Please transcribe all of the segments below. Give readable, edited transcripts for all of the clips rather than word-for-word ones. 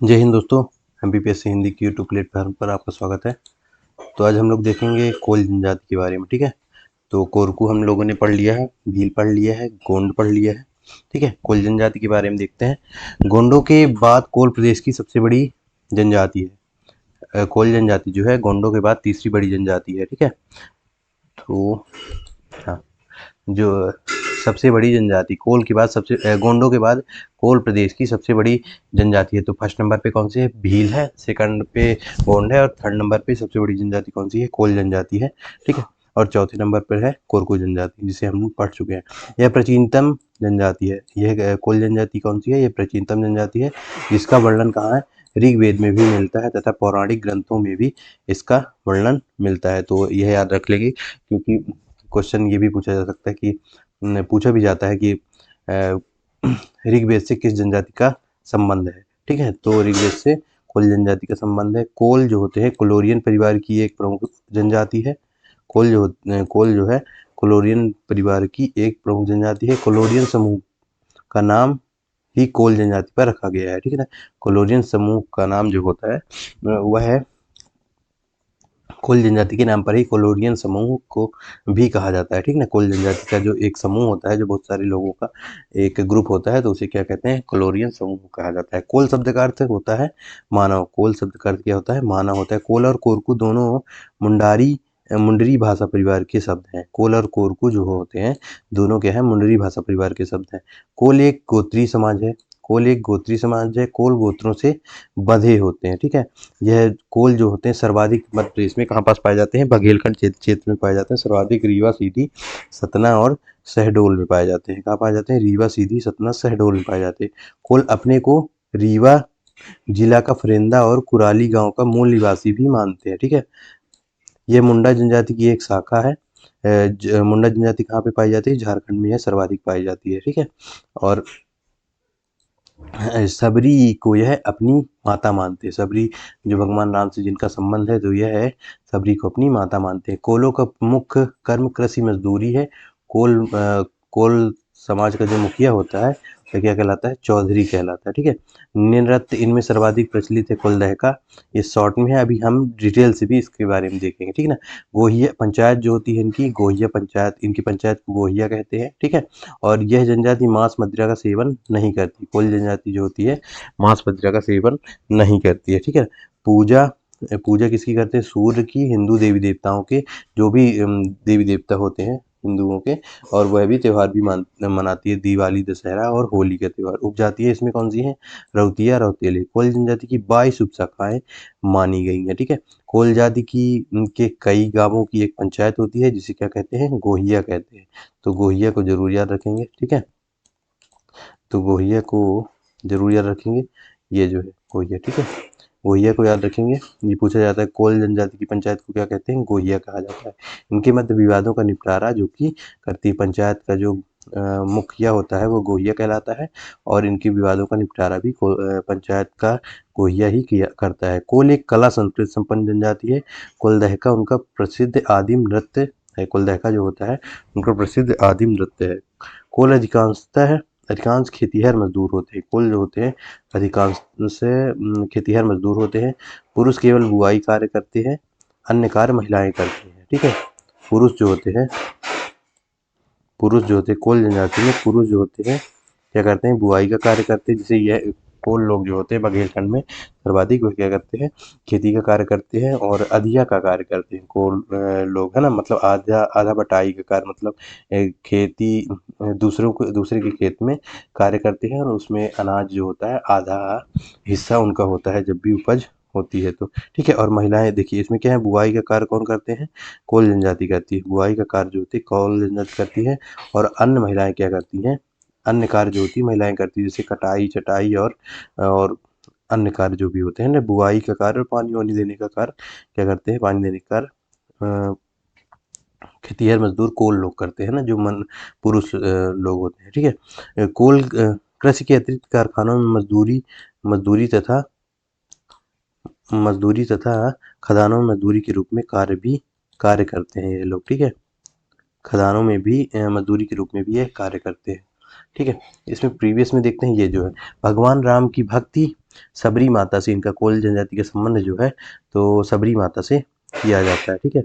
जय हिंद दोस्तों। एमपीपीएससी हिंदी की यूट्यूब प्लेटफॉर्म पर आपका स्वागत है। तो आज हम लोग देखेंगे कोल जनजाति के बारे में। ठीक है, तो कोरकू हम लोगों ने पढ़ लिया है, भील पढ़ लिया है, गोंड पढ़ लिया है। ठीक है, कोल जनजाति के बारे में देखते हैं। गोंडों के बाद कोल प्रदेश की सबसे बड़ी जनजाति है। कोल जनजाति जो है गोंडों के बाद तीसरी बड़ी जनजाति है। ठीक है, तो हाँ, जो सबसे बड़ी जनजाति कोल के बाद गोंडों के बाद कोल प्रदेश की सबसे बड़ी जनजाति है। तो फर्स्ट नंबर पे कौन सी है? भील है, सेकंड पे गोंड है और थर्ड नंबर पे सबसे बड़ी जनजाति कौन सी है? कोल जनजाति है। ठीक है, और चौथे नंबर पर है कोरकू जनजाति, जिसे हम पढ़ चुके हैं। यह प्राचीनतम जनजाति है। यह कोल जनजाति कौन सी है? यह प्राचीनतम जनजाति है, जिसका वर्णन कहाँ है? ऋग्वेद में भी मिलता है तथा पौराणिक ग्रंथों में भी इसका वर्णन मिलता है। तो यह याद रख लेंगे, क्योंकि क्वेश्चन ये भी पूछा जा सकता है कि पूछा भी जाता है कि ऋग्वेद से किस जनजाति का संबंध है। ठीक है, तो ऋग्वेद से कोल जनजाति का संबंध है। कोल जो होते हैं कोलोरियन परिवार की एक प्रमुख जनजाति है। कोल जो है कोलोरियन परिवार की एक प्रमुख जनजाति है। कोलोरियन समूह का नाम ही कोल जनजाति पर रखा गया है। ठीक है ना, कोलोरियन समूह का नाम जो होता है वह है कोल जनजाति के नाम पर ही कोलोरियन समूह को भी कहा जाता है। ठीक है ना, कोल जनजाति का जो एक समूह होता है, जो बहुत सारे लोगों का एक ग्रुप होता है, तो उसे क्या कहते हैं? कोलोरियन समूह कहा जाता है। कोल शब्द का अर्थ होता है मानव। कोल शब्द का अर्थ क्या होता है? मानव होता है। कोल और कोरकू दोनों मुंडरी भाषा परिवार के शब्द हैं। कोल और कोरकू जो होते हैं दोनों क्या है? मुंडरी भाषा परिवार के शब्द हैं। कोल एक गोत्रीय समाज है। कोल एक गोत्रीय समाज है। कोल गोत्रों से बंधे होते हैं। ठीक है, यह कोल जो होते हैं सर्वाधिक मध्य प्रदेश में कहाँ पास पाए जाते हैं? बघेलखंड क्षेत्र में पाए जाते हैं। सर्वाधिक रीवा, सीधी, सतना और शहडोल में पाए जाते हैं। कहाँ पाए जाते हैं? रीवा, सीधी, सतना, शहडोल में पाए जाते हैं। कोल अपने को रीवा जिला का फरेंदा और कुराली गांव का मूल निवासी भी मानते हैं। ठीक है, यह मुंडा जनजाति की एक शाखा है। मुंडा जनजाति कहाँ पे पाई जाती है? झारखंड में यह सर्वाधिक पाई जाती है। ठीक है, और सबरी को यह अपनी माता मानते हैं। सबरी जो भगवान राम से जिनका संबंध है, तो यह है सबरी को अपनी माता मानते हैं। कोलों का मुख्य कर्म कृषि मजदूरी है। कोल समाज का जो मुखिया होता है वह क्या कहलाता है? चौधरी कहलाता है। ठीक है, नृत्य इनमें सर्वाधिक प्रचलित है कुलदह का। ये शॉर्ट में है, अभी हम डिटेल से भी इसके बारे में देखेंगे। ठीक है ना, गोहिया पंचायत जो होती है इनकी, गोहिया पंचायत, इनकी पंचायत को गोहिया कहते हैं। ठीक है, और यह जनजाति मांस मदिरा का सेवन नहीं करती। कोल जनजाति जो होती है मांस मदिरा का सेवन नहीं करती है। ठीक है, पूजा पूजा किसकी करते हैं? सूर्य की। हिंदू देवी देवताओं के, जो भी देवी देवता होते हैं हिंदुओं के, और वह भी त्यौहार भी मनाती है। दिवाली, दशहरा और होली के त्यौहार। उपजातियां इसमें कौन सी हैं? रौतिया, रौतेले। कोल जनजाति की 22 उपशाखाएं मानी गई हैं। ठीक है, कोल जाति की के कई गांवों की एक पंचायत होती है, जिसे क्या कहते हैं? गोहिया कहते हैं। तो गोहिया को जरूर याद रखेंगे। ठीक है, तो गोहिया को जरूर याद रखेंगे। ये जो है गोहिया, ठीक है, गोहिया को याद रखेंगे। ये पूछा जाता है कोल जनजाति की पंचायत को क्या कहते हैं? गोहिया कहा जाता है। इनके मध्य विवादों का निपटारा जो कि करती पंचायत का जो मुखिया होता है वो गोहिया कहलाता है, और इनके विवादों का निपटारा भी पंचायत का गोहिया ही किया करता है। कोल एक कला संस्कृति संपन्न जनजाति है। कोल दहका उनका प्रसिद्ध आदिम नृत्य है। कोल दहका जो होता है उनका प्रसिद्ध आदिम नृत्य है। कोल अधिकांश खेतीहर मजदूर होते हैं। कोल जो होते हैं अधिकांश से खेतीहर मजदूर होते हैं। पुरुष केवल बुआई कार्य करते हैं, अन्य कार्य महिलाएं करती हैं। ठीक है, पुरुष जो होते हैं कोल जनजाति में पुरुष जो होते हैं क्या करते हैं? बुआई का कार्य करते हैं। जैसे यह कोल लोग जो होते हैं बघेलखंड में सर्वाधिक, वह क्या करते हैं? खेती का कार्य करते हैं और अधिया का कार्य करते हैं। कोल लोग है ना, मतलब आधा आधा बटाई का कार्य, मतलब खेती दूसरे के खेत में कार्य करते हैं, और उसमें अनाज जो होता है आधा हिस्सा उनका होता है जब भी उपज होती है तो। ठीक है, और महिलाएं देखिए इसमें क्या है? बुआई का कार्य कौन करते हैं? कोल जनजाति करती है। बुआई का कार्य जो होती है कोल जनजाति करती है, और अन्य महिलाएं क्या करती हैं? अन्य कार्य जो होती है महिलाएं करती है, जैसे कटाई, छटाई और अन्य कार्य जो भी होते हैं ना, बुआई का कार्य और पानी वानी देने का कार्य क्या करते हैं? पानी देने का कार्य खेतीहर मजदूर कोल लोग करते हैं ना, जो पुरुष लोग होते हैं। ठीक है, कोल कृषि के अतिरिक्त कारखानों में मजदूरी तथा खदानों में मजदूरी के रूप में कार्य करते हैं ये लोग। ठीक है, खदानों में भी मजदूरी के रूप में भी ये कार्य करते हैं। ठीक है, इसमें प्रीवियस में देखते हैं ये जो है भगवान राम की भक्ति सबरी माता से इनका कोल जनजाति का संबंध जो है तो सबरी माता से किया जाता है। ठीक है,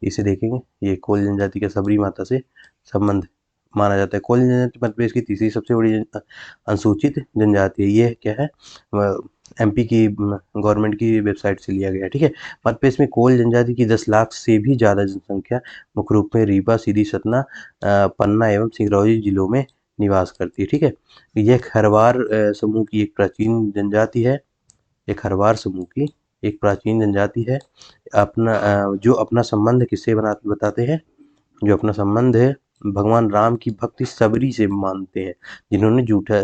इसे देखेंगे, ये कोल जनजाति का सबरी माता से संबंध माना जाता है। कोल जनजाति मध्य प्रदेश की तीसरी सबसे बड़ी अनुसूचित जनजाति है। ये क्या है, एमपी की गवर्नमेंट की वेबसाइट से लिया गया है। ठीक है, मध्य प्रदेश में कोल जनजाति की 10 लाख से भी ज़्यादा जनसंख्या मुख्य रूप में रीवा, सीधी, सतना, पन्ना एवं सिंगरौली जिलों में निवास करती है। ठीक है, यह खरवार समूह की एक प्राचीन जनजाति है। ये खरवार समूह की एक प्राचीन जनजाति है। जो अपना संबंध किससे बताते हैं, जो अपना संबंध है भगवान राम की भक्ति सबरी से मानते हैं।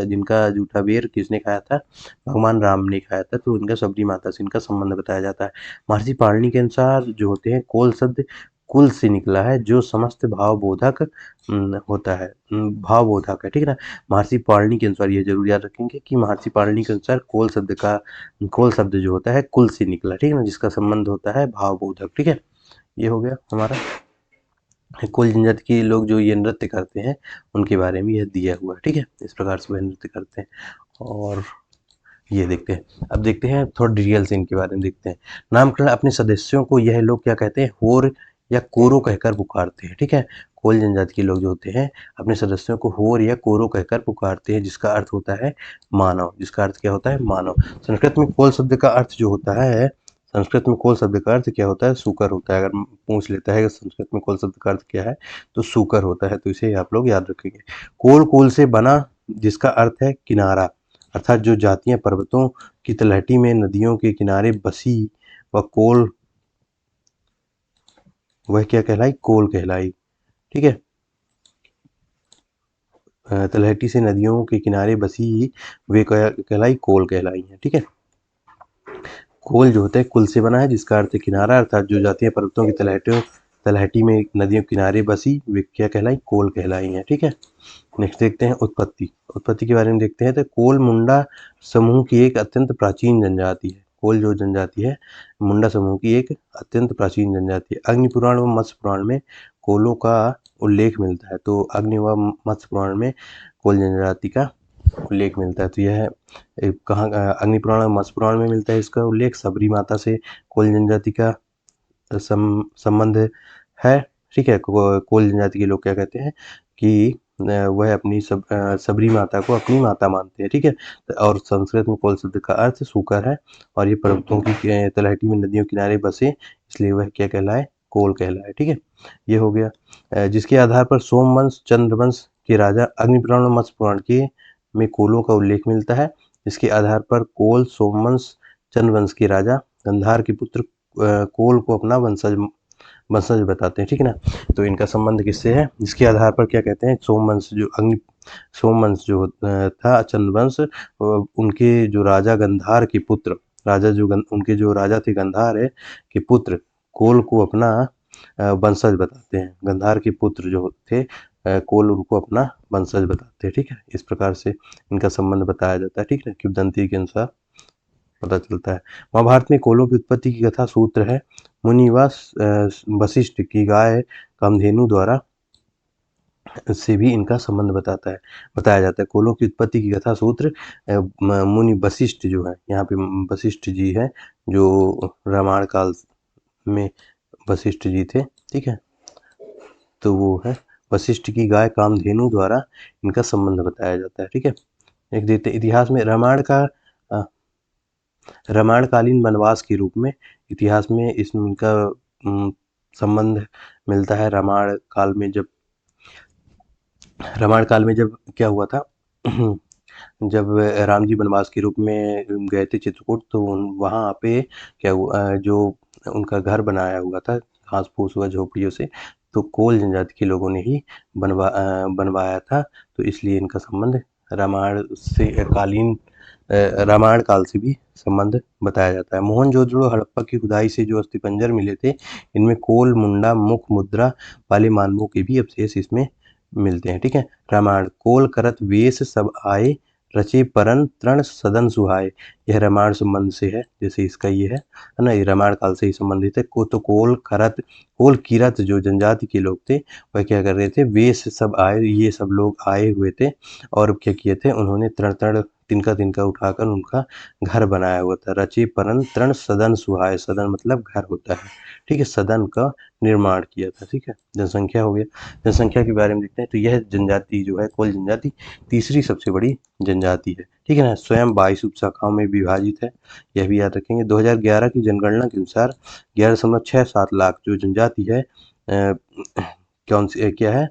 जिनका जूठा बेर किसने खाया था, भगवान राम ने खाया था, तो उनका सबरी माता से इनका संबंध बताया जाता है। महर्षि पाणिनि के अनुसार जो होते हैं, कोल शब्द कुल से निकला है, जो समस्त भावबोधक होता है, भावबोधक है। ठीक है ना, महर्षि पाणिनि के अनुसार, ये जरूर याद रखेंगे कि महर्षि पाणिनि के अनुसार कोल शब्द जो होता है कुल से निकला। ठीक है ना, जिसका संबंध होता है भावबोधक। ठीक है, ये हो गया हमारा कोल जनजाति के लोग जो ये नृत्य करते हैं उनके बारे में यह दिया हुआ है। ठीक है, इस प्रकार से वह नृत्य करते हैं। और ये देखते हैं, अब देखते हैं थोड़ा डिटेल से इनके बारे में देखते हैं। नामकरण अपने सदस्यों को यह लोग क्या कहते हैं, होर या कोरो कहकर पुकारते हैं। ठीक है, कोल जनजाति के लोग जो होते हैं अपने सदस्यों को होर या कोरो कहकर पुकारते हैं, जिसका अर्थ होता है मानव। जिसका अर्थ क्या होता है, मानव। संस्कृत में कोल शब्द का अर्थ जो होता है, संस्कृत में कोल शब्द का अर्थ क्या होता है, सूकर होता है। अगर पूछ लेता है कि संस्कृत में कोल शब्द का अर्थ क्या है, तो सूकर होता है। तो इसे आप लोग याद रखेंगे। कोल से बना, जिसका अर्थ है किनारा, अर्थात जो जातियां पर्वतों की तलहटी में नदियों के किनारे बसी व कोल, वह क्या कहलाई, कोल कहलाई। ठीक है, तलहटी से नदियों के किनारे बसी वे कहलाई, कोल कहलाई है। ठीक है, कोल जो होता है कुल से बना है, जिसका अर्थ है किनारा, अर्थात जो जातियां पर्वतों की तलहटी में नदियों के किनारे बसी वे क्या कहलाई, कोल कहलाई है। ठीक है, नेक्स्ट देखते हैं उत्पत्ति के बारे में देखते हैं। तो कोल मुंडा समूह की एक अत्यंत प्राचीन जनजाति है। कोल जो जनजाति है मुंडा समूह की एक अत्यंत प्राचीन जनजाति है। अग्नि पुराण व मत्स्य पुराण में कोलों का उल्लेख मिलता है। तो अग्नि व मत्स्य पुराण में कोल जनजाति का उल्लेख मिलता है। तो यह कहाँ, अग्नि पुराण और मत्स्य पुराण में मिलता है इसका उल्लेख। सबरी माता से कोल जनजाति का संबंध है। ठीक है, कोल जनजाति के लोग क्या कहते हैं कि वह अपनी सबरी माता को अपनी माता मानते हैं। ठीक है, और संस्कृत में कोल शब्द का अर्थ सूकर है, और ये पर्वतों की तलहटी में नदियों किनारे बसे, इसलिए वह क्या कहलाए, कोल कहलाए। ठीक है, ये हो गया। जिसके आधार पर सोमवंश चंद्रवंश के राजा अग्निपुराण और मत्स्य पुराण के में कोलों का उल्लेख मिलता है। इसके आधार पर कोल सोमवंश चंद्रवंश के राजा गंधार के पुत्र कोल को अपना वंशज बताते हैं। ठीक है ना, तो इनका संबंध किससे है, इसके आधार पर क्या कहते हैं, सोमवंश जो था चंद्रवंश, उनके जो राजा गंधार के पुत्र, उनके जो राजा थे गंधार है के पुत्र कोल को अपना वंशज बताते हैं। गंधार के पुत्र जो थे कोल उनको अपना वंशज बताते हैं। ठीक है, इस प्रकार से इनका संबंध बताया जाता है। ठीक है, किंवदंती के अनुसार पता चलता है। महाभारत में कोलों की उत्पत्ति की कथा सूत्र है। मुनि व वशिष्ठ की गाय कामधेनु द्वारा से भी इनका संबंध बताया जाता है। कोलों की उत्पत्ति की कथा सूत्र मुनि वशिष्ठ जो है, यहाँ पे वशिष्ठ जी है, जो रामायण काल में वशिष्ठ जी थे। ठीक है, तो वो है वशिष्ठ की गाय कामधेनु द्वारा इनका संबंध बताया जाता है। ठीक है, एक देखते इतिहास में रामायणकालीन वनवास के रूप में इतिहास में इनका संबंध मिलता है। रामायण काल में जब क्या हुआ था जब राम जी वनवास के रूप में गए थे चित्रकूट, तो वहाँ पे क्या हुआ, जो उनका घर बनाया हुआ था घास फूस व झोपड़ियों से, तो कोल जनजाति के लोगों ने ही बनवाया था। तो इसलिए इनका संबंध रामायण काल से भी संबंध बताया जाता है। मोहनजोदड़ो हड़प्पा की खुदाई से जो अस्थिपंजर मिले थे, इनमें कोल मुंडा मुख मुद्रा वाले मानवों के भी अवशेष इसमें मिलते हैं। ठीक है, रामायण कोल करत वेश सब आए, रचे परन तृण सदन सुहाए, यह रामायण संबंध से है। जैसे इसका ये है ना, ये रामायण काल से ही संबंधित है। तो कोल किरत जो जनजाति के लोग थे, वह क्या कर रहे थे, वेश सब आए, ये सब लोग आए हुए थे, और क्या किए थे, उन्होंने तृण तिनका तिनका उठाकर उनका घर बनाया हुआ था। रचे परन तृण सदन सुहाए, सदन मतलब घर होता है, ठीक है, सदन का निर्माण किया था, ठीक है। जनसंख्या हो गया, जनसंख्या के बारे में देखते हैं तो यह जनजाति जो है कोल जनजाति तीसरी सबसे बड़ी जनजाति है, ठीक है ना। स्वयं 22 उपशाखाओं में विभाजित है, यह भी याद रखेंगे। 2011 की जनगणना के अनुसार 11.67 लाख जो जनजाति है कौन सी क्या है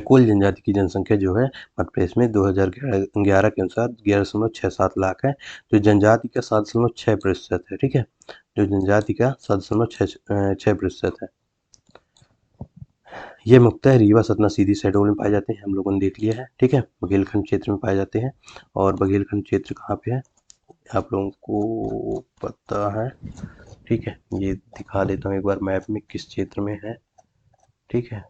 कुल जनजाति की जनसंख्या जो है मध्य प्रदेश में 2011 के अनुसार 11.67 लाख है, जो जनजाति का 7.6% है, ठीक है, जो जनजाति का 7.6% है। ये मुख्यतः रीवा सतना सीधी शहडोल में पाए जाते हैं, हम लोगों ने देख लिया है, ठीक है। बघेलखंड क्षेत्र में पाए जाते हैं, और बघेलखंड क्षेत्र कहाँ पे है आप लोगों को पता है, ठीक है। ये दिखा देता हूँ एक बार मैप में किस क्षेत्र में है, ठीक है,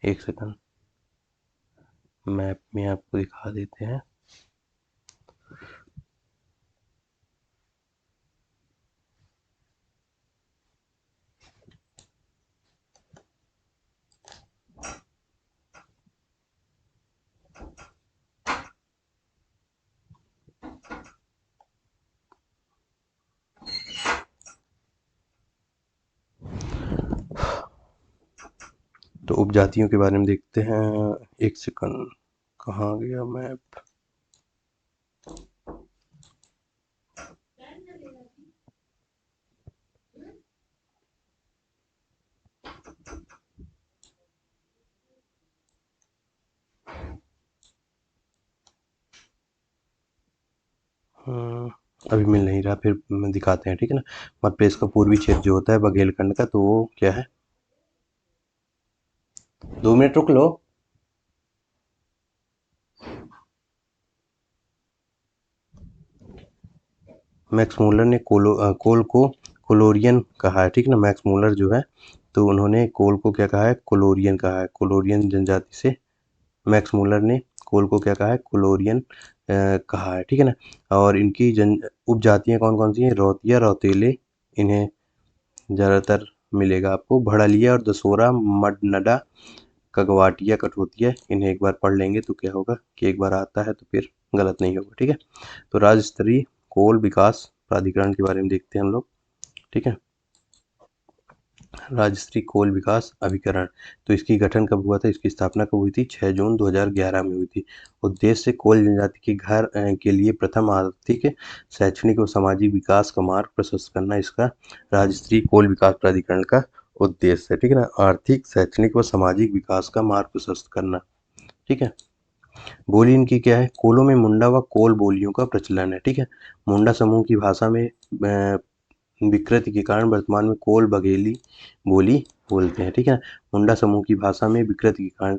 एक सेकंड मैप में आपको दिखा देते हैं। तो उपजातियों के बारे में देखते हैं, एक सेकंड कहाँ गया मैप। अभी मिल नहीं रहा, फिर दिखाते हैं, ठीक है ना। मध्य प्रदेश का पूर्वी क्षेत्र जो होता है बघेलखंड का, तो वो क्या है, 2 मिनट रुक लो। मैक्स मूलर ने कोल को कोलोरियन कहा है, ठीक है ना। मैक्स मूलर जो है तो उन्होंने कोल को क्या कहा है, कोलोरियन कहा है, कोलोरियन जनजाति से मैक्स मूलर ने कोल को क्या कहा है, कोलोरियन कहा है, ठीक है ना। और इनकी जन उपजातियां कौन कौन सी हैं, रौतिया रौतेले, इन्हें ज़्यादातर मिलेगा आपको, भड़लिया और दसोरा, मडनडा, कगवाटिया, कठोतिया, इन्हें एक बार पढ़ लेंगे तो क्या होगा कि एक बार आता है तो फिर गलत नहीं होगा, ठीक है। तो राज्य स्तरीय कोल विकास प्राधिकरण के बारे में देखते हैं हम लोग, ठीक है। राज्य स्तरीय कोल विकास अभिकरण, तो इसकी गठन कब हुआ था, इसकी स्थापना कब हुई थी, 6 जून 2011 में हुई थी। उद्देश्य कोल जनजाति के घर के लिए प्रथम आर्थिक शैक्षणिक और सामाजिक विकास का मार्ग प्रशस्त करना इसका राज्य स्तरीय कोल विकास प्राधिकरण का उद्देश्य है, ठीक है ना। आर्थिक शैक्षणिक व सामाजिक विकास का मार्ग प्रशस्त करना, ठीक है। बोली इनकी क्या है, कोलों में मुंडा व कोल बोलियों का प्रचलन है, ठीक है। मुंडा समूह की भाषा में विकृति के कारण वर्तमान में कोल बघेली बोली बोलते हैं, ठीक है। मुंडा समूह की भाषा में विकृति के कारण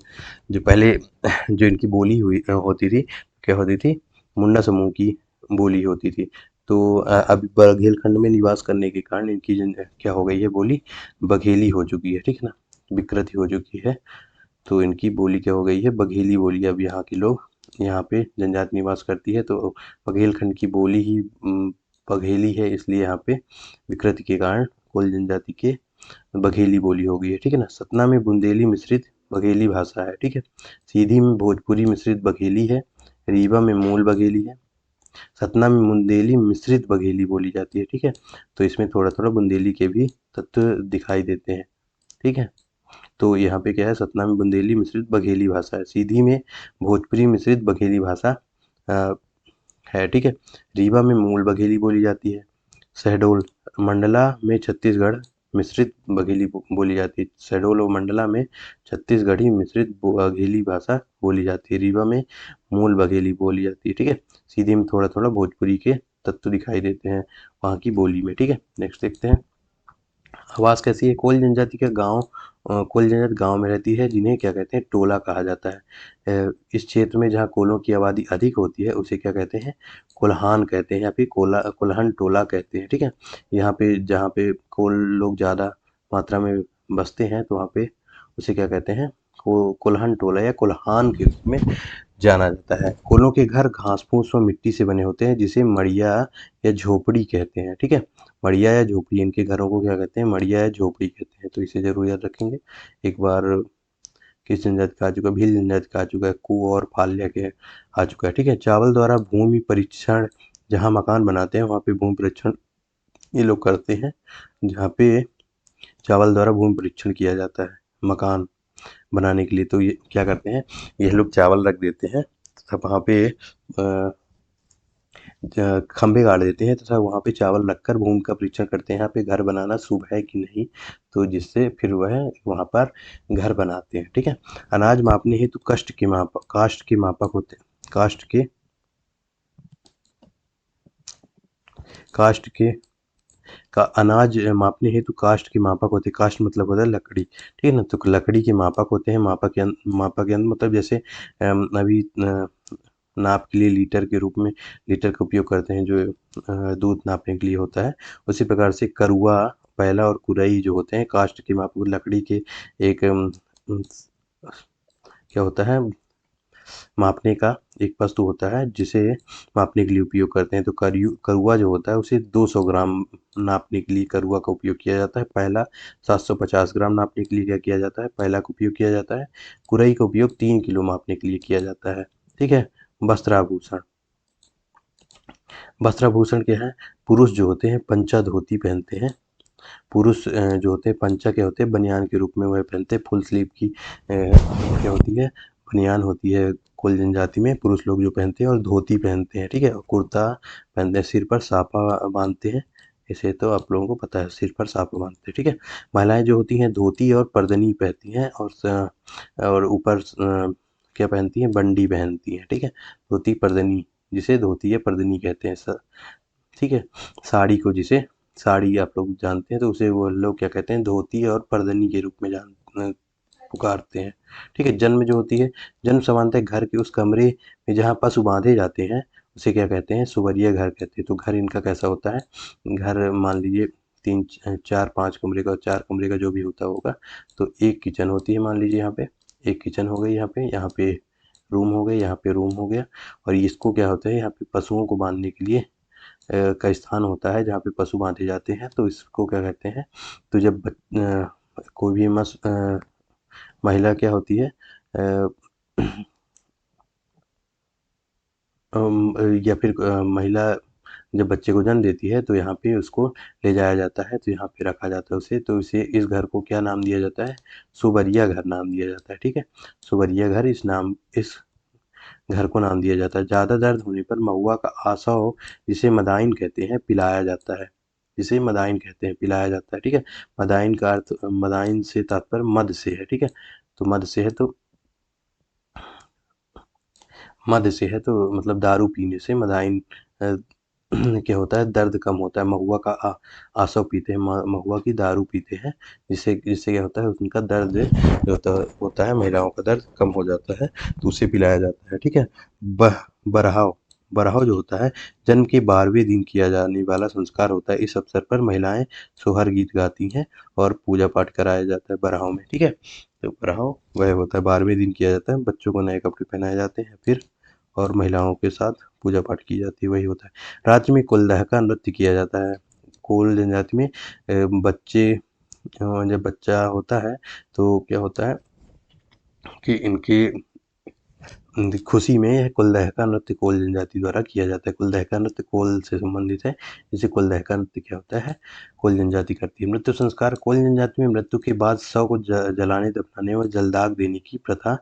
जो पहले जो इनकी बोली हुई होती थी, क्या होती थी, मुंडा समूह की बोली होती थी। तो अब बघेलखंड में निवास करने के कारण इनकी क्या हो गई है, बोली बघेली हो चुकी है, ठीक है ना, विकृति हो चुकी है। तो इनकी बोली क्या हो गई है, बघेली बोली। अब यहाँ के लोग यहाँ पे जनजाति निवास करती है तो बघेलखंड की बोली ही बघेली है, इसलिए यहाँ पे विकृति के कारण कोल जनजाति के बघेली बोली हो गई है, ठीक है ना। सतना में बुंदेली मिश्रित बघेली भाषा है, ठीक है। सीधी में भोजपुरी मिश्रित बघेली है, रीवा में मूल बघेली है, सतना में बुंदेली मिश्रित बघेली बोली जाती है, ठीक है। तो इसमें थोड़ा थोड़ा बुंदेली के भी तत्व दिखाई देते हैं, ठीक है। तो यहाँ पे क्या है, सतना में बुंदेली मिश्रित बघेली भाषा है, सीधी में भोजपुरी मिश्रित बघेली भाषा है, ठीक है। रीवा में मूल बघेली बोली जाती है, शहडोल मंडला में छत्तीसगढ़ मिश्रित बघेली बोली जाती है, शहडोल और मंडला में छत्तीसगढ़ी मिश्रित बघेली भाषा बोली जाती है, रीवा में मूल बघेली बोली जाती है, ठीक है। सीधी में थोड़ा थोड़ा भोजपुरी के तत्व दिखाई देते हैं वहाँ की बोली में, ठीक है। नेक्स्ट देखते हैं, आवास कैसी है, कोल जनजाति का गांव कोल जनजाति गांव में रहती है, जिन्हें क्या कहते हैं, टोला कहा जाता है। इस क्षेत्र में जहाँ कोलों की आबादी अधिक होती है उसे क्या कहते हैं, कोल्हान कहते हैं, या फिर कोल्हन टोला कहते हैं, ठीक है। यहाँ पे जहाँ पे कोल लोग ज़्यादा मात्रा में बसते हैं तो वहाँ पे उसे क्या कहते हैं, कोल्हन टोला या कोल्हान के रूप में जाना जाता है। कोलों के घर घास फूस व मिट्टी से बने होते हैं, जिसे मड़िया या झोपड़ी कहते हैं, ठीक है। मड़िया या झोपड़ी, इनके घरों को क्या कहते हैं, मड़िया या झोपड़ी कहते हैं, तो इसे जरूर याद रखेंगे। एक बार किस जनजाति का आ चुका है? भील जनजाति का आ चुका है। कू और फाल्या के आ चुका है। ठीक है, चावल द्वारा भूमि परीक्षण, जहाँ मकान बनाते हैं वहाँ पे भूमि परीक्षण ये लोग करते हैं, जहाँ पे चावल द्वारा भूमि परीक्षण किया जाता है मकान बनाने के लिए। तो ये क्या करते हैं, ये लोग चावल रख देते हैं तथा वहाँ पे खंभे गाड़ देते हैं तथा वहाँ पे चावल रखकर भूमि का परीक्षण करते हैं, यहाँ पे घर बनाना शुभ है कि नहीं, तो जिससे फिर वह वहाँ पर घर बनाते हैं। ठीक है, अनाज मापने हेतु काष्ठ के मापक होते हैं। काष्ठ के का अनाज मापने हेतु काष्ठ के मापक होते हैं। काष्ठ मतलब होता है लकड़ी। ठीक है ना, तो लकड़ी के मापक होते हैं। मापक यंत्र मतलब जैसे अभी नाप के लिए लीटर के रूप में लीटर का उपयोग करते हैं, जो दूध नापने के लिए होता है। उसी प्रकार से करुआ, पैला और कुरई जो होते हैं काष्ठ के मापक लकड़ी के एक क्या होता है, मापने का एक वस्तु होता है जिसे मापने के लिए उपयोग करते हैं। तो करुआ जो होता है उसे 200 ग्राम नापने के लिए करुआ का उपयोग किया जाता है। पहला 750 ग्राम नापने के लिए क्या किया जाता है, पहला का उपयोग किया जाता है। कुरई का उपयोग 3 किलो मापने के लिए किया जाता है। ठीक है, वस्त्राभूषण। वस्त्राभूषण क्या है, पुरुष जो होते हैं पंचा धोती पहनते हैं। पुरुष जो होते हैं पंचा क्या होते हैं, बनियान के रूप में वह पहनते हैं। फुल स्लीव की क्या होती है, बनियान होती है कोल जनजाति में पुरुष लोग जो पहनते हैं, और धोती पहनते हैं। ठीक है, और कुर्ता पहनते हैं, सिर पर साफा बांधते हैं। इसे तो आप लोगों को पता है, सिर पर साफा बांधते हैं। ठीक है, महिलाएं जो होती हैं धोती और परदनी पहनती हैं, और ऊपर क्या पहनती हैं, बंडी पहनती हैं। ठीक है, धोती परदनी, जिसे धोती या परदनी कहते हैं सर। ठीक है, साड़ी को, जिसे साड़ी आप लोग जानते हैं, तो उसे वो लोग क्या कहते हैं, धोती और परदनी के रूप में पुकारते हैं। ठीक है, जन्म जो होती है, जन्म सामान्यतः घर के उस कमरे में जहाँ पशु बांधे जाते हैं उसे क्या कहते हैं, सुवरिया घर कहते हैं। तो घर इनका कैसा होता है, घर मान लीजिए 3 4 5 कमरे का, 4 कमरे का जो भी होता होगा। तो एक किचन होती है, मान लीजिए यहाँ पे एक किचन हो गई, यहाँ पे रूम हो गए, यहाँ पे रूम हो गया। और इसको क्या होता है, यहाँ पे पशुओं को बांधने के लिए का स्थान होता है, जहाँ पे पशु बांधे जाते हैं। तो इसको क्या कहते हैं, तो जब कोई भी महिला क्या होती है, अ, या फिर महिला जब बच्चे को जन्म देती है तो यहाँ पे उसको ले जाया जाता है, तो यहाँ पे रखा जाता है उसे। तो इसे, इस घर को क्या नाम दिया जाता है, सुवरिया घर नाम दिया जाता है। ठीक है, सुवरिया घर, इस घर को नाम दिया जाता है। ज़्यादा दर्द होने पर महुआ का आसा हो, जिसे मदाइन कहते हैं, पिलाया जाता है। जिसे मदाइन कहते हैं, पिलाया जाता है। ठीक है, मदाइन का अर्थ, मदाइन से तात्पर्य मद से है। ठीक है, तो मद से है, तो मद से है, तो मतलब दारू पीने से मदाइन क्या होता है, दर्द कम होता है। महुआ का आसव पीते हैं, महुआ की दारू पीते हैं, जिससे जिससे क्या होता है, उनका दर्द जो होता है, महिलाओं का दर्द कम हो जाता है, तो उसे पिलाया जाता है। ठीक है, बरहाव। बरहाव जो होता है, जन्म के 12वें दिन किया जाने वाला संस्कार होता है। इस अवसर पर महिलाएं सोहर गीत गाती हैं और पूजा पाठ कराया जाता है बरहाव में। ठीक है, तो बरहाव वह होता है, 12वें दिन किया जाता है, बच्चों को नए कपड़े पहनाए जाते हैं फिर, और महिलाओं के साथ पूजा पाठ की जाती है, वही होता है। राज्य में कुलदह का नृत्य किया जाता है। कोल जनजाति में जब बच्चा होता है तो क्या होता है कि इनकी खुशी में यह कुलदह का नृत्य कोल जनजाति द्वारा किया जाता है। कुलदह का नृत्य कोल से संबंधित है, जिसे कुलदह का नृत्य क्या होता है, कोल जनजाति करती है। मृत्यु संस्कार, कोल जनजाति में मृत्यु के बाद शव को जलाने, दफनाने व जलदाग देने की प्रथा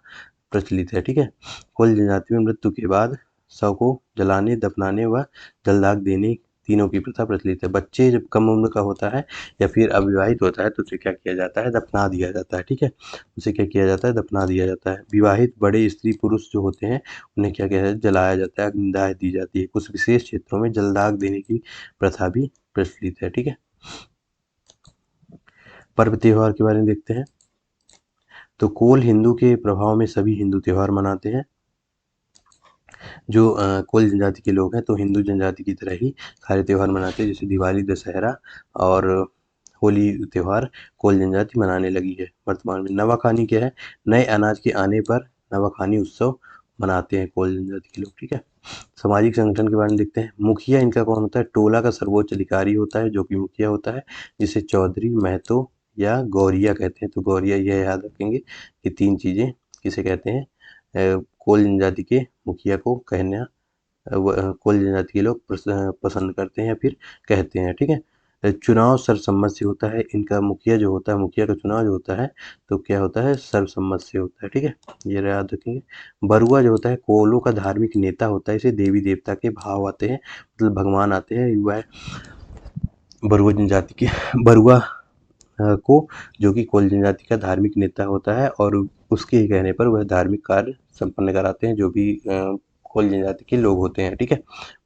प्रचलित है। ठीक है, कोल जनजाति में मृत्यु के बाद शव को जलाने, दफनाने व जलदाग देने तीनों की प्रथा प्रचलित है। बच्चे जब कम उम्र का होता है या फिर अविवाहित होता है तो उसे क्या किया जाता है, दफना दिया जाता है। ठीक है, उसे क्या किया जाता है, दफना दिया जाता है। विवाहित बड़े स्त्री पुरुष जो होते हैं उन्हें क्या किया जाता है, जलाया जाता है, अग्निदाह दी जाती है। कुछ विशेष क्षेत्रों में जलदाग देने की प्रथा भी प्रचलित है। ठीक है, पर्व त्योहार के बारे में देखते हैं। तो कोल हिंदू के प्रभाव में सभी हिंदू त्योहार मनाते हैं। जो कोल जनजाति के लोग हैं तो हिंदू जनजाति की तरह ही सारे त्यौहार मनाते हैं, जैसे दिवाली, दशहरा और होली त्यौहार कोल जनजाति मनाने लगी है वर्तमान में। नवाखानी क्या है, नए अनाज के आने पर नवाखानी उत्सव मनाते हैं कोल जनजाति के लोग। ठीक है, सामाजिक संगठन के बारे में देखते हैं। मुखिया इनका कौन होता है, टोला का सर्वोच्च अधिकारी होता है, जो कि मुखिया होता है, जिसे चौधरी, महतो या गौरिया कहते हैं। तो गौरिया यह याद रखेंगे कि 3 चीज़ें किसे कहते हैं, कोल जनजाति के मुखिया को कहना कोल जनजाति के लोग पसंद करते हैं या फिर कहते हैं, ठीक है। चुनाव सर्वसम्मत से होता है, इनका मुखिया जो होता है, मुखिया का चुनाव जो होता है तो क्या होता है, सर्वसम्मत से होता है, ठीक है, ये याद रखेंगे। बरुआ जो होता है कोलों का धार्मिक नेता होता है, इसे देवी देवता के भाव आते हैं, मतलब भगवान आते हैं, वह बरुआ जनजाति के बरुआ को, जो कि कोल जनजाति का धार्मिक नेता होता है और उसके ही कहने पर वह धार्मिक कार्य संपन्न कराते हैं जो भी कोल जनजाति के लोग होते हैं, ठीक है।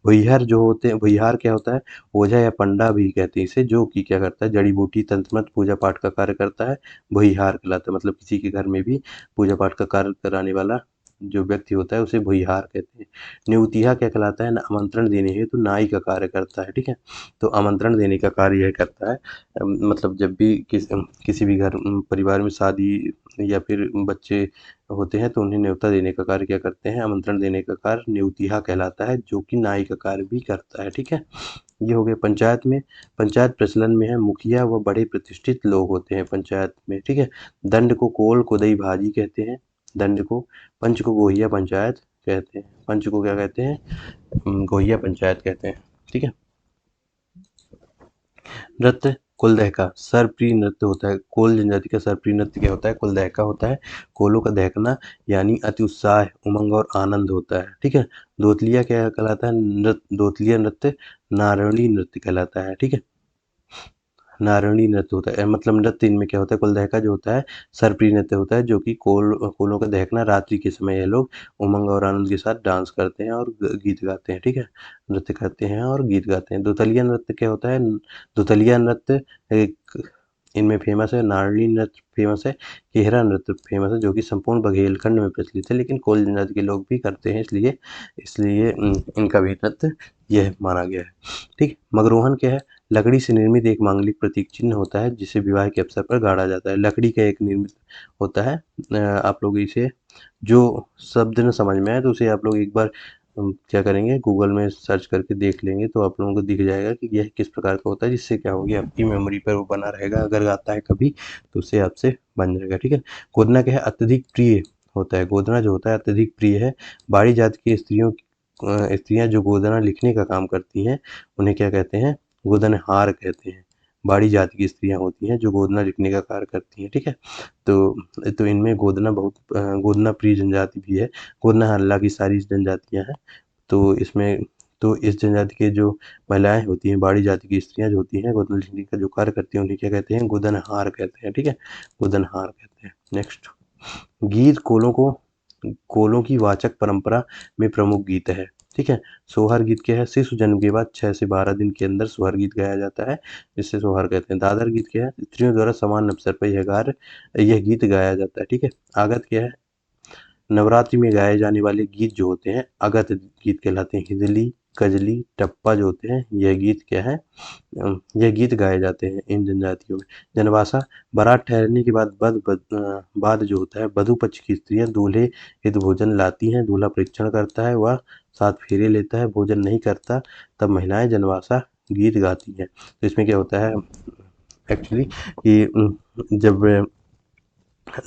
भुइयार जो होते हैं, भुइयार क्या होता है, ओझा या पंडा भी कहते हैं इसे, जो कि क्या करता है, जड़ी बूटी तंत्र मंत्र पूजा पाठ का कार्य करता है, भुइयार कहलाता है। मतलब किसी के घर में भी पूजा पाठ का कार्य कराने वाला जो व्यक्ति होता है उसे भुइयार कहते हैं। न्योतिया क्या कहलाता है, आमंत्रण देने हेतु नाई का कार्य करता है, ठीक है। तो आमंत्रण देने का कार्य यह करता है, मतलब जब भी किसी भी घर परिवार में शादी या फिर बच्चे होते हैं तो उन्हें न्योता देने का कार्य क्या करते हैं, आमंत्रण देने का कार्य न्योतिया कहलाता है, जो कि नाई का कार्य भी करता है, ठीक है। ये हो गया पंचायत में। पंचायत प्रचलन में है, मुखिया व बड़े प्रतिष्ठित लोग होते हैं पंचायत में, ठीक है। दंड को कोल कोदई भाजी कहते हैं, दंड को। पंच को गोहिया पंचायत कहते हैं, पंच को क्या कहते हैं, गोहिया पंचायत कहते हैं, ठीक है। नृत्य कुल दहका सर्वप्रिय नृत्य होता है, कोल जनजाति का सर्वप्रिय नृत्य क्या होता है, कुल दहका होता है। कोलों का दहकना यानी अति उत्साह, उमंग और आनंद होता है, ठीक है। दोतलिया क्या कहलाता है, नृत्य, दोतलिया नृत्य नारणी नृत्य कहलाता है, ठीक है। नारणी नृत्य होता है, मतलब नृत्य इनमें क्या होता है, कुल दहका जो होता है सर्वप्रिय नृत्य होता है, जो कि कोलों का दहकना, रात्रि के समय ये लोग उमंग और आनंद के साथ डांस करते हैं और गीत गाते हैं, ठीक है, नृत्य करते हैं और गीत गाते हैं। दोतलिया नृत्य क्या होता है, दोतलिया नृत्य एक इनमें फेमस है, नारणी नृत्य फेमस है, केहरा नृत्य फेमस है, जो कि संपूर्ण बघेलखंड में प्रचलित है, लेकिन कोल जनजाति के लोग भी करते हैं, इसलिए इसलिए इनका भी नृत्य यह माना गया है, ठीक। मगरोहन क्या है, लकड़ी से निर्मित एक मांगलिक प्रतीक चिन्ह होता है, जिसे विवाह के अवसर पर गाड़ा जाता है। लकड़ी का एक निर्मित होता है, आप लोग इसे जो शब्द न समझ में आए तो उसे आप लोग एक बार क्या करेंगे, गूगल में सर्च करके देख लेंगे तो आप लोगों को दिख जाएगा कि यह किस प्रकार का होता है, जिससे क्या होगी, आपकी मेमोरी पर वो बना रहेगा, अगर आता है कभी तो उससे आपसे बन जाएगा, ठीक है। गोदना क्या है, अत्यधिक प्रिय होता है, गोदना जो होता है अत्यधिक प्रिय है। बाड़ी जाति की स्त्रियां जो गोदना लिखने का काम करती हैं उन्हें क्या कहते हैं, गोदनहार कहते हैं। बाड़ी जाति की स्त्रियां होती हैं जो गोदना लिखने का कार्य करती हैं, ठीक है। तो इनमें गोदना बहुत गोदना प्रिय जनजाति भी है। गोदना हल्ला की सारी जनजातियां हैं, तो इसमें तो इस जनजाति के जो महिलाएं होती हैं, बाड़ी जाति की स्त्रियां जो होती हैं, गोदना लिखने का जो कार्य करती हैं उन्हें क्या कहते हैं, गोदनहार कहते हैं, ठीक है, गोदनहार कहते हैं। नेक्स्ट, गीत कोलों की वाचक परंपरा में प्रमुख गीत है, ठीक है। सोहर गीत क्या है, शिशु जन्म के बाद 6 से 12 दिन के अंदर सोहर गीत गाया जाता है, जिससे सोहर कहते हैं। दादर गीत क्या है, स्त्रियों द्वारा समान अवसर पर यह गीत गाया जाता है, ठीक है। आगत क्या है, नवरात्रि में गाए जाने वाले गीत जो होते हैं अगत गीत कहलाते हैं। हिजली, कजली, टप्पा जो होते हैं यह गीत क्या है, यह गीत गाए जाते हैं इन जनजातियों में। जनवासा, बारात ठहरने के बाद बाद जो होता है, वधू पक्ष की स्त्रियां दूल्हे हित भोजन लाती हैं, दूल्हा परीक्षण करता है, वह 7 फेरे लेता है, भोजन नहीं करता, तब महिलाएं जनवासा गीत गाती हैं। तो इसमें क्या होता है एक्चुअली कि जब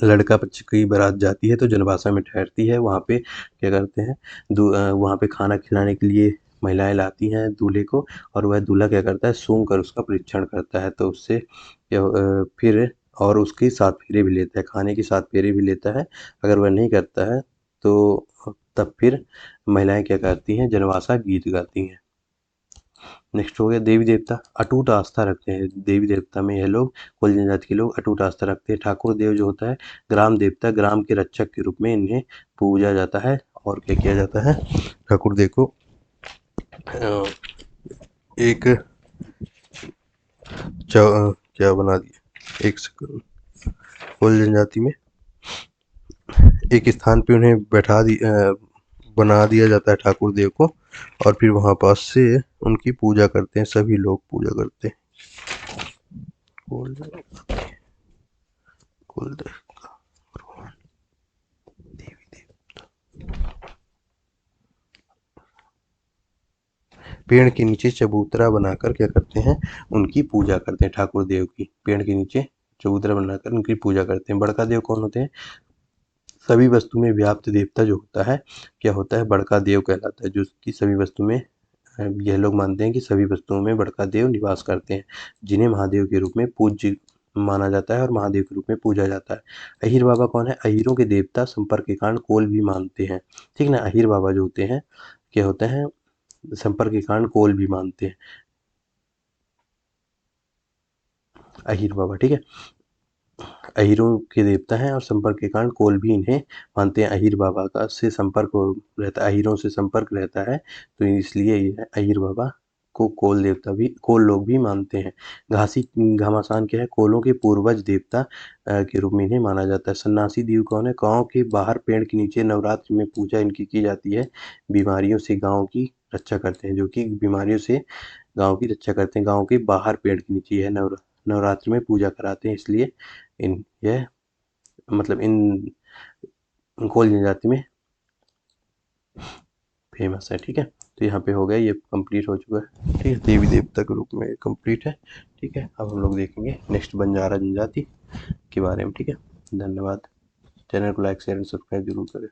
लड़का पक्ष की बारात जाती है तो जनवासा में ठहरती है, वहाँ पे क्या करते हैं, वहाँ पे खाना खिलाने के लिए महिलाएं लाती हैं दूल्हे को, और वह दूल्हा क्या करता है, सूंघ कर उसका परीक्षण करता है, तो उससे फिर और उसकी 7 फेरे भी लेता है, खाने की 7 फेरे भी लेता है। अगर वह नहीं करता है तो तब फिर महिलाएं क्या करती हैं, जनवासा गीत गाती हैं। नेक्स्ट हो गया देवी देवता, अटूट आस्था रखते हैं देवी देवता में, यह लोग कोल जनजाति के लोग अटूट आस्था रखते हैं। ठाकुर देव जो होता है ग्राम देवता, ग्राम के रक्षक के रूप में इन्हें पूजा जाता है। और क्या किया जाता है, ठाकुर देव को एक क्या बना दिया, एक कोल जनजाति में एक स्थान पे उन्हें बना दिया जाता है ठाकुर देव को, और फिर वहां पास से उनकी पूजा करते हैं, सभी लोग पूजा करते हैं। पेड़ के नीचे चबूतरा बनाकर क्या करते हैं, उनकी पूजा करते हैं ठाकुर देव की, पेड़ के नीचे चबूतरा बनाकर उनकी पूजा करते हैं। बड़का देव कौन होते हैं? सभी वस्तु में व्याप्त देवता जो होता है, क्या होता है? बड़का देव कहलाता है, जो कि सभी वस्तु में यह लोग मानते हैं कि सभी वस्तुओं में बड़का देव निवास करते हैं, जिन्हें महादेव के रूप में पूज्य माना जाता है और महादेव के रूप में पूजा जाता है। अहीर बाबा कौन है? अहीरों के देवता संपर्क के कारण कोल भी मानते हैं, ठीक ना। अहीर बाबा जो होते हैं, क्या होते हैं? संपर्क के कारण कोल भी मानते हैं, अहीर बाबा, ठीक है। अहीरों के देवता हैं और संपर्क के कारण कोल भी इन्हें मानते हैं। अहीर बाबा का से संपर्क रहता है, अहीरों से संपर्क रहता है, तो इसलिए ये अहीर बाबा को कोल देवता भी, कोल लोग भी मानते हैं। घासी घमासान क्या है? कोलों के पूर्वज देवता के रूप में इन्हें माना जाता है। सन्यासी देव कौन है? गांव के बाहर पेड़ के नीचे नवरात्र में पूजा इनकी की जाती है। बीमारियों से गांव की रक्षा करते हैं, जो कि बीमारियों से गांव की रक्षा करते हैं। गांव के बाहर पेड़ के नीचे यह नवरात्र में पूजा कराते हैं, इसलिए इन यह मतलब इन कोल जनजाति में फेमस है, ठीक है। तो यहाँ पे हो गया, ये कंप्लीट हो चुका है, ठीक है। देवी देवता के रूप में कंप्लीट है, ठीक है। अब हम लोग देखेंगे नेक्स्ट बंजारा जनजाति के बारे में, ठीक है। धन्यवाद। चैनल को लाइक शेयर एंड सब्सक्राइब जरूर करें।